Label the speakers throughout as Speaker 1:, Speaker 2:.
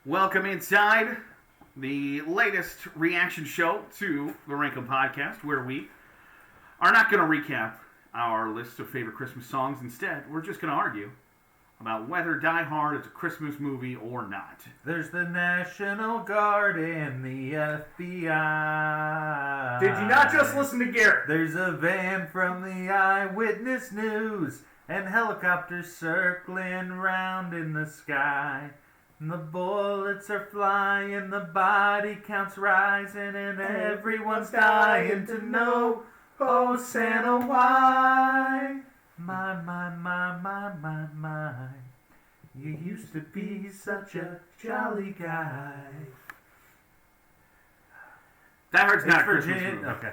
Speaker 1: Welcome inside the latest reaction show to the Rankum Podcast, where we are not going to recap our list of favorite Christmas songs. Instead, we're just going to argue about whether Die Hard is a Christmas movie or not.
Speaker 2: There's the National Guard and the FBI.
Speaker 3: Did you not just listen to Garrett?
Speaker 2: There's a van from the Eyewitness News and helicopters circling round in the sky. And the bullets are flying, the body count's rising, and everyone's dying to know, oh Santa, why? My, you used to be such a jolly guy.
Speaker 1: Die Hard's not a Christmas movie.
Speaker 2: Okay.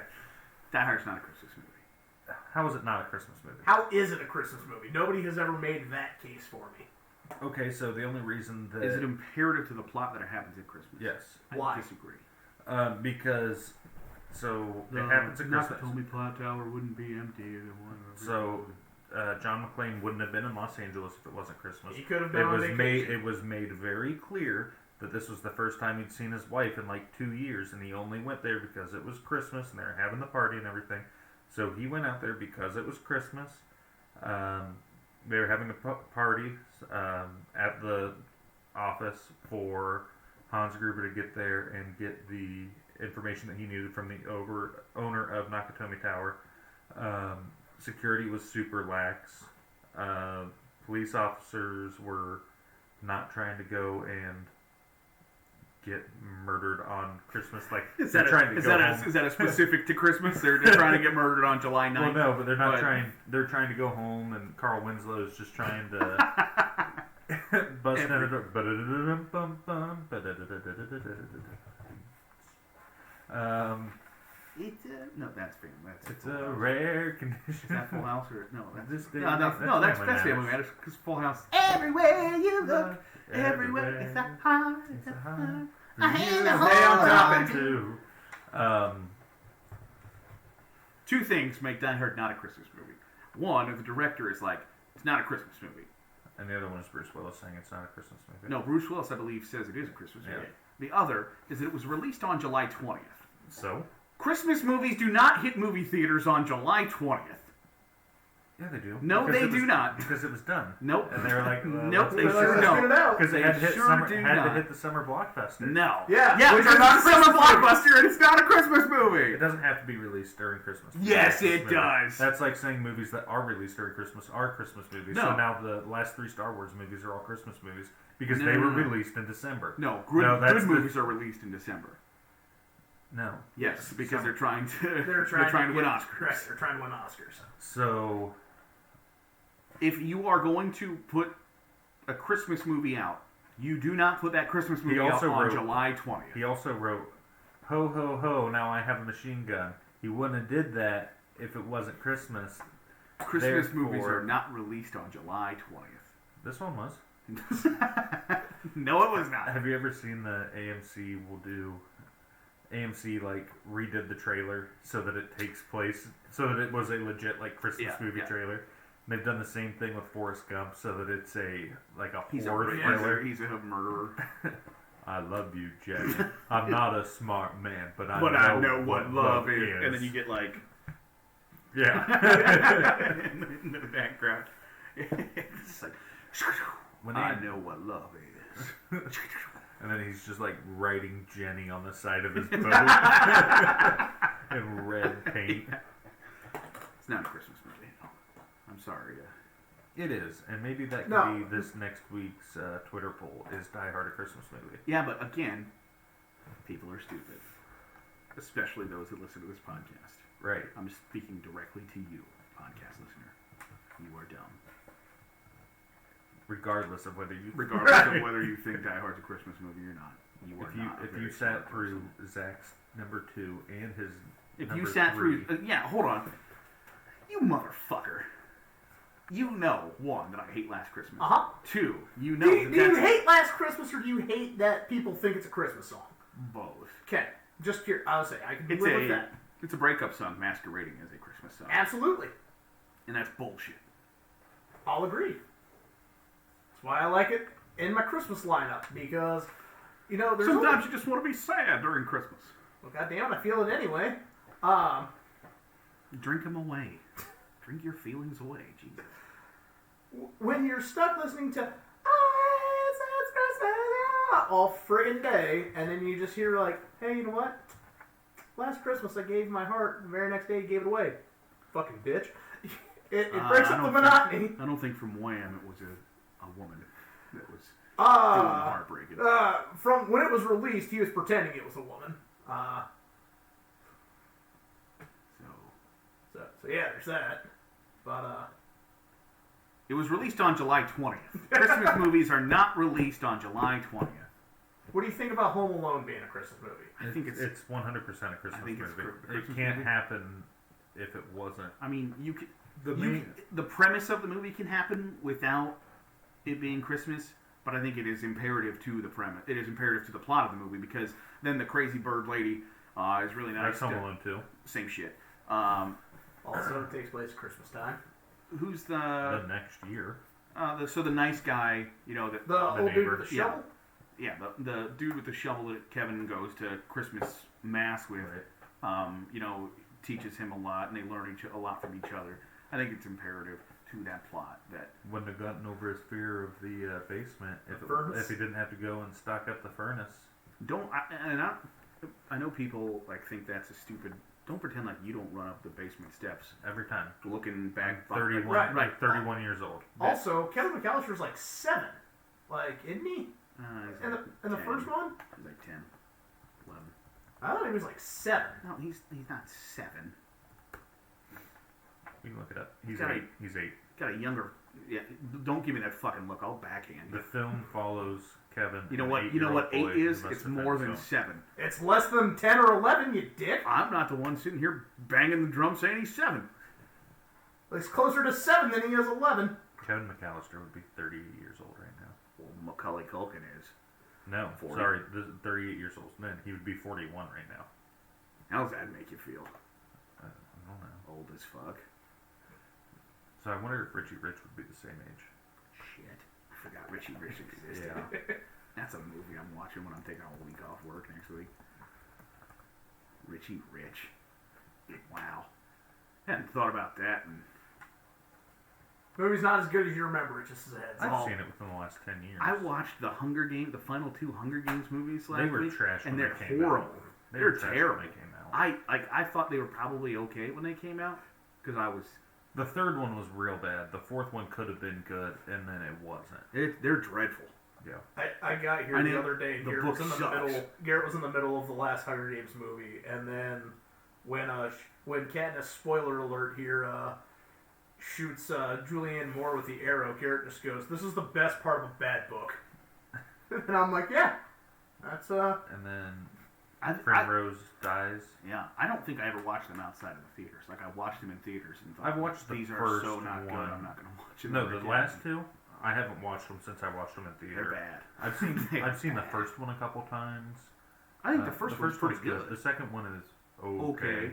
Speaker 1: Die Hard's not a Christmas movie.
Speaker 2: How is it not a Christmas movie?
Speaker 3: How is it a Christmas movie? Nobody has ever made that case for me.
Speaker 2: Okay, so the only reason that...
Speaker 1: Is it imperative to the plot that it happens at Christmas?
Speaker 2: Yes.
Speaker 3: Why?
Speaker 1: I disagree.
Speaker 2: Because... So, it happens at Christmas.
Speaker 1: Nakatomi Plot Tower wouldn't be empty.
Speaker 2: So, John McClane wouldn't have been in Los Angeles if it wasn't Christmas.
Speaker 3: He could have been on vacation.
Speaker 2: It was made very clear that this was the first time he'd seen his wife in like 2 years, and he only went there because it was Christmas, and they were having the party and everything. So he went out there because it was Christmas. They were having a party at the office for Hans Gruber to get there and get the information that he needed from the owner of Nakatomi Tower. Security was super lax. Police officers were not trying to go and get murdered on Christmas. Like
Speaker 1: is that a specific to Christmas? They're trying to get murdered on July 9th.
Speaker 2: Well, no, but they're not trying. They're trying to go home, and Carl Winslow's just trying to bust down the door.
Speaker 1: No, that's family.
Speaker 2: It's a rare condition.
Speaker 1: Is that Full House or no? That's
Speaker 2: that's
Speaker 1: Family Matters because Full House. Everywhere you look, everywhere it's a heart. It's a heart. I hang the whole top. Two things make Die Hard not a Christmas movie. One, the director is like, it's not a Christmas movie.
Speaker 2: And the other one is Bruce Willis saying it's not a Christmas movie.
Speaker 1: No, Bruce Willis, I believe, says it is a Christmas movie. The other is that it was released on July 20th.
Speaker 2: So?
Speaker 1: Christmas movies do not hit movie theaters on July 20th.
Speaker 2: Yeah, they do.
Speaker 1: No, they do not.
Speaker 2: Because it was done.
Speaker 1: Nope.
Speaker 2: And they were like,
Speaker 1: nope, they sure don't.
Speaker 2: Because they had to hit the summer blockbuster.
Speaker 1: No.
Speaker 3: Yeah,
Speaker 1: which is not a summer blockbuster, and it's not a Christmas movie.
Speaker 2: It doesn't have to be released during Christmas.
Speaker 1: Yes, it does.
Speaker 2: That's like saying movies that are released during Christmas are Christmas movies.
Speaker 1: No.
Speaker 2: So now the last 3 Star Wars movies are all Christmas movies because they were released in December.
Speaker 1: No, good movies are released in December.
Speaker 2: No.
Speaker 1: Yes, because they're trying to win Oscars.
Speaker 3: Right, they're trying to win Oscars.
Speaker 2: So,
Speaker 1: if you are going to put a Christmas movie out, you do not put that Christmas movie out on July 20th.
Speaker 2: He also wrote, "Ho ho ho! Now I have a machine gun." He wouldn't have did that if it wasn't Christmas.
Speaker 1: Christmas movies are not released on July 20th.
Speaker 2: This one was.
Speaker 1: No, it was not.
Speaker 2: Have you ever seen the AMC like redid the trailer so that it takes place, so that it was a legit like Christmas movie trailer. And they've done the same thing with Forrest Gump, so that it's a horror thriller.
Speaker 1: He's a murderer.
Speaker 2: I love you, Jack. I'm not a smart man, but I know what love is.
Speaker 1: And then you get like, in the background, it's like, I know what love is.
Speaker 2: And then he's just like writing Jenny on the side of his boat in red paint.
Speaker 1: It's not a Christmas movie. No. I'm sorry.
Speaker 2: It is, and maybe that could be this next week's Twitter poll: is Die Hard a Christmas movie?
Speaker 1: Yeah, but again, people are stupid, especially those that listen to this podcast.
Speaker 2: Right.
Speaker 1: I'm speaking directly to you, podcast listener. You are dumb.
Speaker 2: Regardless of whether you
Speaker 1: think Die Hard's a Christmas movie or not, you are not.
Speaker 2: If you sat through Zach's number 2 and his
Speaker 1: hold on, you motherfucker. You know, 1, that I hate Last Christmas. 2, you know.
Speaker 3: Do you hate Last Christmas, or do you hate that people think it's a Christmas song?
Speaker 1: Both.
Speaker 3: Okay, just here. I'll say I can live with that.
Speaker 1: It's a breakup song masquerading as a Christmas song.
Speaker 3: Absolutely.
Speaker 1: And that's bullshit.
Speaker 3: I'll agree. That's why I like it in my Christmas lineup, because there's
Speaker 1: Sometimes you just want to be sad during Christmas.
Speaker 3: Well, goddamn, I feel it anyway.
Speaker 1: Drink them away. Drink your feelings away, Jesus.
Speaker 3: When you're stuck listening to it's Christmas all friggin' day, and then you just hear like, hey, you know what? Last Christmas I gave my heart, the very next day you gave it away. Fucking bitch. It breaks up the monotony.
Speaker 1: I don't think from Wham it was a woman that was doing the heartbreaking.
Speaker 3: From when it was released, he was pretending it was a woman. So yeah, there's that. But
Speaker 1: it was released on July 20th. Christmas movies are not released on July 20th.
Speaker 3: What do you think about Home Alone being a Christmas movie?
Speaker 1: I think
Speaker 2: it's 100% a Christmas movie.
Speaker 1: Christmas
Speaker 2: It can't
Speaker 1: movie.
Speaker 2: happen if it wasn't.
Speaker 1: I mean, the premise of the movie can happen without it being Christmas, but I think it is imperative to the premise. It is imperative to the plot of the movie because then the crazy bird lady is really nice.
Speaker 2: That's Home Alone too.
Speaker 1: Same shit.
Speaker 3: Also, it takes place at Christmas time.
Speaker 1: Who's
Speaker 2: the next year?
Speaker 1: So the nice guy, the
Speaker 3: old dude with the shovel.
Speaker 1: Yeah, the dude with the shovel that Kevin goes to Christmas mass with.
Speaker 2: Right.
Speaker 1: Teaches him a lot, and they learn a lot from each other. I think it's imperative to that plot that
Speaker 2: Wouldn't have gotten over his fear of the basement if he didn't have to go and stock up the furnace.
Speaker 1: I know people think that's a stupid. Don't pretend like you don't run up the basement steps
Speaker 2: Every time.
Speaker 1: looking back.
Speaker 2: 31,
Speaker 1: right.
Speaker 2: 31 years old.
Speaker 3: Also, Kevin McAllister's like 7. Isn't he? In the
Speaker 1: 10.
Speaker 3: first one?
Speaker 1: He's like 10, 11.
Speaker 3: I thought he was like 7.
Speaker 1: No, he's not 7.
Speaker 2: You can look it up. He's
Speaker 1: Got
Speaker 2: 8. He's 8.
Speaker 1: Got a younger. Yeah, don't give me that fucking look. I'll backhand you.
Speaker 2: The film follows Kevin.
Speaker 1: You know what? You know what 8 is? It's more than 7.
Speaker 3: It's less than 10 or 11, you dick.
Speaker 1: I'm not the one sitting here banging the drum saying he's 7.
Speaker 3: He's closer to 7 than he is 11.
Speaker 2: Kevin McAllister would be 38 years old right now.
Speaker 1: Well, Macaulay Culkin is.
Speaker 2: No,
Speaker 1: 40.
Speaker 2: sorry, 38 years old. Man, he would be 41 right now.
Speaker 1: How does that make you feel?
Speaker 2: I don't know.
Speaker 1: Old as fuck.
Speaker 2: So I wonder if Richie Rich would be the same age.
Speaker 1: Shit. I forgot Richie Rich existed.
Speaker 2: Yeah.
Speaker 1: That's a movie I'm watching when I'm taking a week off work next week. Richie Rich. Wow. Hadn't thought about that.
Speaker 3: Movie's not as good as you remember it, just as a heads
Speaker 2: I've
Speaker 3: up.
Speaker 2: seen it within the last 10 years.
Speaker 1: I watched the final 2 Hunger Games movies last
Speaker 2: They were
Speaker 1: week,
Speaker 2: trash
Speaker 1: and
Speaker 2: when
Speaker 1: they're
Speaker 2: they came
Speaker 1: horrible.
Speaker 2: out.
Speaker 1: They're terrible.
Speaker 2: When they came out.
Speaker 1: I thought they were probably okay when they came out because I was.
Speaker 2: The third one was real bad. The fourth one could have been good, and then it wasn't.
Speaker 1: They're dreadful.
Speaker 2: Yeah.
Speaker 3: I got here the other day.
Speaker 1: The
Speaker 3: Garrett
Speaker 1: book
Speaker 3: was in the
Speaker 1: sucks.
Speaker 3: middle. Garrett was in the middle of the last Hunger Games movie, and then when Katniss, spoiler alert here, shoots Julianne Moore with the arrow, Garrett just goes, "This is the best part of a bad book," and I'm like, "Yeah, that's
Speaker 2: And then Rose dies.
Speaker 1: Yeah, I don't think I ever watched them outside of the theaters. I watched them in theaters and thought,
Speaker 2: I've watched the
Speaker 1: these are
Speaker 2: first
Speaker 1: so not good.
Speaker 2: one.
Speaker 1: I'm not going to watch them.
Speaker 2: No,
Speaker 1: ever
Speaker 2: the
Speaker 1: again."
Speaker 2: last two, I haven't watched them since I watched them in theater.
Speaker 1: They're bad.
Speaker 2: I've seen
Speaker 1: They're
Speaker 2: the
Speaker 1: bad.
Speaker 2: first one a couple times.
Speaker 1: I think the first one's pretty good.
Speaker 2: The second one is okay.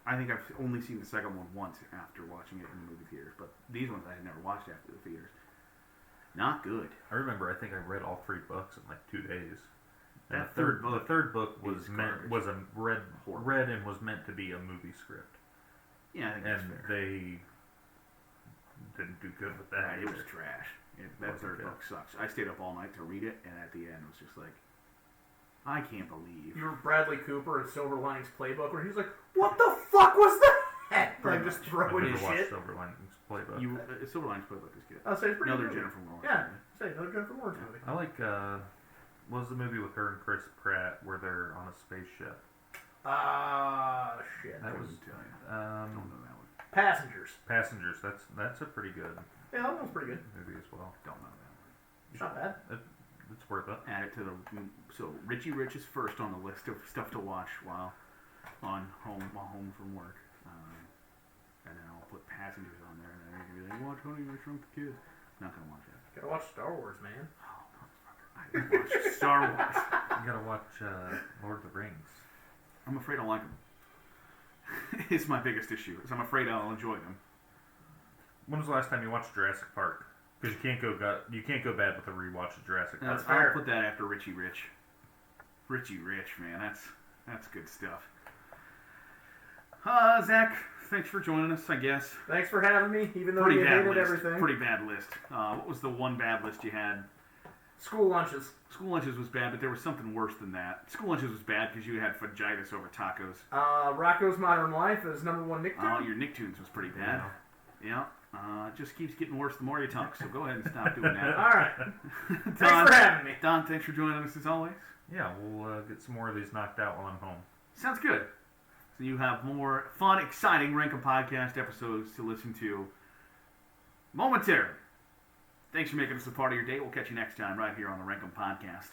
Speaker 1: I think I've only seen the second one once after watching it in the movie theaters, but these ones I had never watched after the theaters. Not good.
Speaker 2: I remember. I think I read all 3 books in like 2 days. And
Speaker 1: That third book
Speaker 2: the third book was
Speaker 1: garbage.
Speaker 2: read and was meant to be a movie script.
Speaker 1: Yeah, I think that's
Speaker 2: And
Speaker 1: fair.
Speaker 2: they didn't do good with that.
Speaker 1: It was trash. That
Speaker 2: wasn't
Speaker 1: third
Speaker 2: good.
Speaker 1: book sucks. I stayed up all night to read it, and at the end it was just like, I can't believe.
Speaker 3: you were Bradley Cooper in Silver Linings Playbook, where he's like, "What the fuck was that?" Like just
Speaker 2: I've
Speaker 3: throwing
Speaker 2: never
Speaker 3: his
Speaker 2: watched
Speaker 3: shit.
Speaker 2: Silver Linings Playbook.
Speaker 1: Silver Linings Playbook is good.
Speaker 3: I'll say it's pretty
Speaker 1: Another
Speaker 3: good.
Speaker 1: Jennifer Lawrence.
Speaker 3: Yeah,
Speaker 1: movie.
Speaker 3: say another Jennifer Lawrence movie.
Speaker 2: I like what was the movie with her and Chris Pratt where they're on a spaceship?
Speaker 3: Shit.
Speaker 2: That was
Speaker 1: Couldn't tell you. I don't know that one.
Speaker 3: Passengers.
Speaker 2: Passengers. That's a pretty good
Speaker 3: Yeah, that one's pretty good.
Speaker 2: movie as well.
Speaker 1: Don't know that one.
Speaker 3: It's not bad.
Speaker 2: It's worth it.
Speaker 1: Add it to the so Richie Rich is first on the list of stuff to watch while home from work, and then I'll put Passengers on there, and then you're gonna be like, "Watch Honey, I Shrunk the Kids." Not gonna watch that.
Speaker 3: Gotta watch Star Wars, man.
Speaker 1: Oh, motherfucker! I watched Star Wars.
Speaker 2: You gotta watch Lord of the Rings.
Speaker 1: I'm afraid I'll like them. It's my biggest issue. Is I'm afraid I'll enjoy them.
Speaker 2: When was the last time you watched Jurassic Park? Because you can't go bad with a rewatch of Jurassic Park.
Speaker 3: That's fair.
Speaker 1: I'll put that after Richie Rich. Richie Rich, man. That's good stuff. Zach, thanks for joining us, I guess.
Speaker 3: Thanks for having me, even though you hated everything.
Speaker 1: Pretty bad list. What was the one bad list you had?
Speaker 3: School lunches.
Speaker 1: School lunches was bad, but there was something worse than that. School lunches was bad because you had fajitas over tacos.
Speaker 3: Rocco's Modern Life is #1 Nicktoon.
Speaker 1: Oh, your Nicktoons was pretty bad. Yeah. It just keeps getting worse the more you talk, so go ahead and stop doing that.
Speaker 3: All right. Thanks for having me.
Speaker 1: Don, thanks for joining us as always.
Speaker 2: Yeah, we'll get some more of these knocked out while I'm home.
Speaker 1: Sounds good. So you have more fun, exciting Rankin Podcast episodes to listen to momentarily. Thanks for making us a part of your day. We'll catch you next time right here on the Rankin Podcast.